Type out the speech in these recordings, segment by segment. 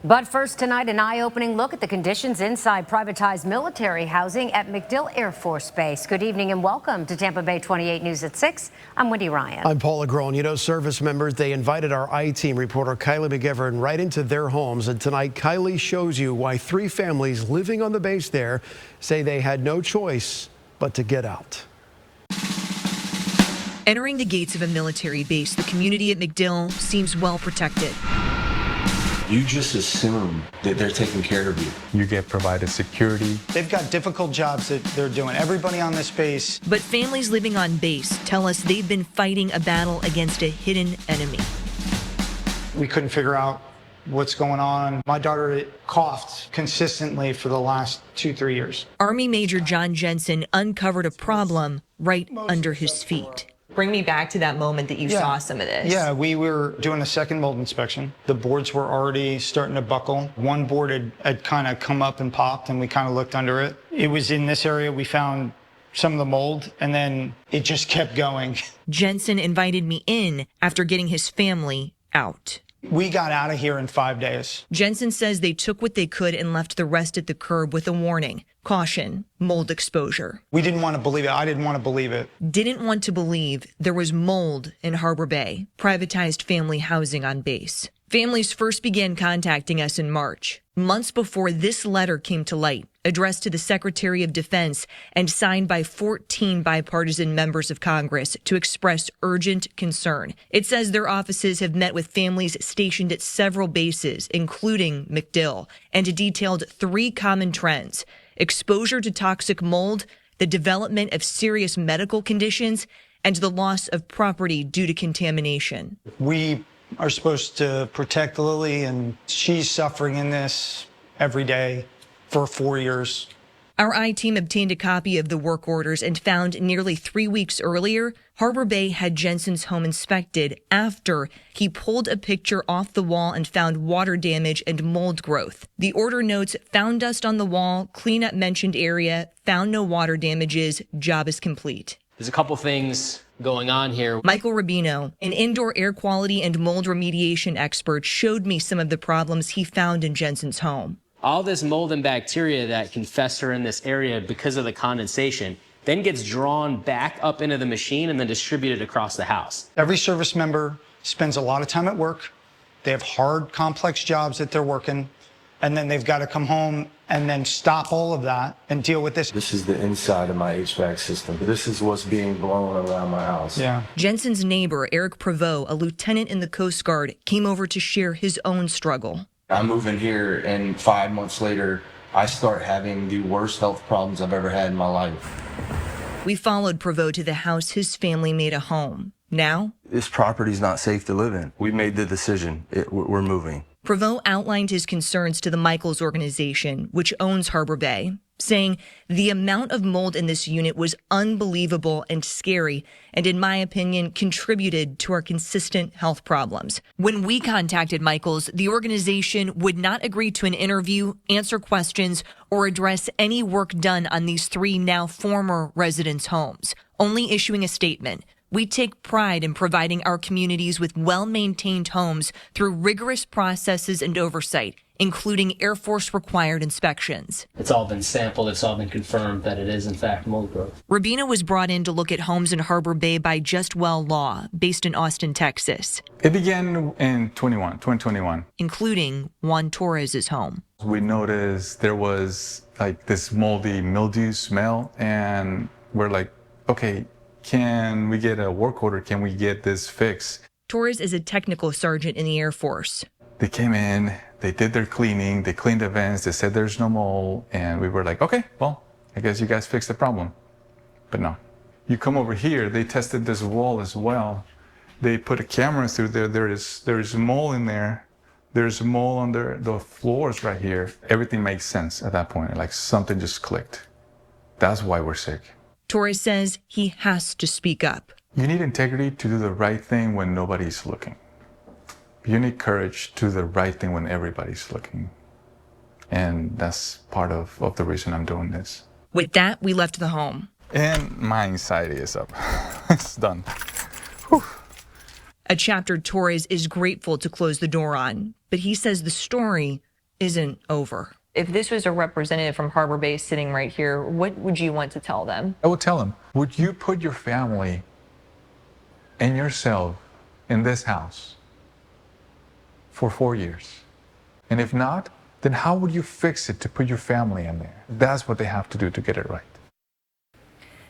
But first tonight, an eye-opening look at the conditions inside privatized military housing at MacDill Air Force Base. Good evening and welcome to Tampa Bay 28 News at 6. I'm Wendy Ryan. I'm Paula Groen. You know, service members, they invited our I-Team reporter Kylie McGivern right into their homes. And tonight, Kylie shows you why 3 families living on the base there say they had no choice but to get out. Entering the gates of a military base, the community at MacDill seems well protected. You just assume that they're taking care of you. You get provided security. They've got difficult jobs that they're doing. Everybody on this base. But families living on base tell us they've been fighting a battle against a hidden enemy. We couldn't figure out what's going on. My daughter coughed consistently for the last 2-3 years. Army Major John Jensen uncovered a problem right under his feet. Bring me back to that moment that you saw some of this. Yeah, we were doing a second mold inspection. The boards were already starting to buckle. One board had kind of come up and popped, and we kind of looked under it. It was in this area we found some of the mold, and then it just kept going. Jensen invited me in after getting his family out. We got out of here in 5 days. Jensen says they took what they could and left the rest at the curb with a warning. Caution, mold exposure. We didn't want to believe it. I didn't want to believe it. Didn't want to believe there was mold in Harbor Bay, privatized family housing on base. Families first began contacting us in March, months before this letter came to light, addressed to the Secretary of Defense and signed by 14 bipartisan members of Congress to express urgent concern. It says their offices have met with families stationed at several bases, including MacDill, and detailed 3 common trends: exposure to toxic mold, the development of serious medical conditions, and the loss of property due to contamination. We are supposed to protect Lily, and she's suffering in this every day for 4 years. Our I-Team obtained a copy of the work orders and found nearly 3 weeks earlier, Harbor Bay had Jensen's home inspected after he pulled a picture off the wall and found water damage and mold growth. The order notes, found dust on the wall, clean up mentioned area, found no water damages, job is complete. There's a couple things going on here. Michael Rubino, an indoor air quality and mold remediation expert, showed me some of the problems he found in Jensen's home. All this mold and bacteria that can fester in this area because of the condensation then gets drawn back up into the machine and then distributed across the house. Every service member spends a lot of time at work. They have hard, complex jobs that they're working, and then they've got to come home and then stop all of that and deal with this. This is the inside of my HVAC system. This is what's being blown around my house. Yeah. Jensen's neighbor, Eric Prevost, a lieutenant in the Coast Guard, came over to share his own struggle. I move in here, and 5 months later, I start having the worst health problems I've ever had in my life. We followed Prevost to the house his family made a home. Now, this property's not safe to live in. We made the decision. We're moving. Prevost outlined his concerns to the Michaels organization, which owns Harbor Bay, saying the amount of mold in this unit was unbelievable and scary, and in my opinion, contributed to our consistent health problems. When we contacted Michaels, the organization would not agree to an interview, answer questions, or address any work done on these 3 now former residents' homes, only issuing a statement. We take pride in providing our communities with well-maintained homes through rigorous processes and oversight, including Air Force-required inspections. It's all been sampled. It's all been confirmed that it is, in fact, mold growth. Rubino was brought in to look at homes in Harbor Bay by Just Well Law, based in Austin, Texas. It began in 2021. Including Juan Torres's home. We noticed there was like this moldy mildew smell, and we're like, okay, can we get a work order? Can we get this fixed? Torres is a technical sergeant in the Air Force. They came in, they did their cleaning, they cleaned the vents, they said there's no mold, and we were like, okay, well, I guess you guys fixed the problem. But no. You come over here, they tested this wall as well. They put a camera through there, there is mold in there. There's mold under the floors right here. Everything makes sense at that point, like something just clicked. That's why we're sick. Torres says he has to speak up. You need integrity to do the right thing when nobody's looking. You need courage to do the right thing when everybody's looking. And that's part of the reason I'm doing this. With that, we left the home. And my anxiety is up. It's done. Whew. A chapter Torres is grateful to close the door on, but he says the story isn't over. If this was a representative from Harbor Bay sitting right here, what would you want to tell them? I would tell them, would you put your family and yourself in this house for 4 years? And if not, then how would you fix it to put your family in there? That's what they have to do to get it right.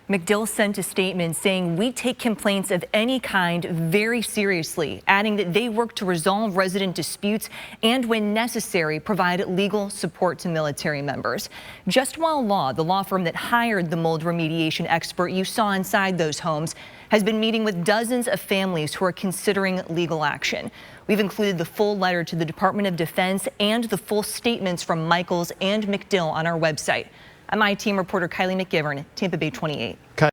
MacDill sent a statement saying, "We take complaints of any kind very seriously," adding that they work to resolve resident disputes and, when necessary, provide legal support to military members. Just While Law, the law firm that hired the mold remediation expert you saw inside those homes, has been meeting with dozens of families who are considering legal action. We've included the full letter to the Department of Defense and the full statements from Michaels and MacDill on our website. I'm I-Team reporter Kylie McGivern, Tampa Bay 28.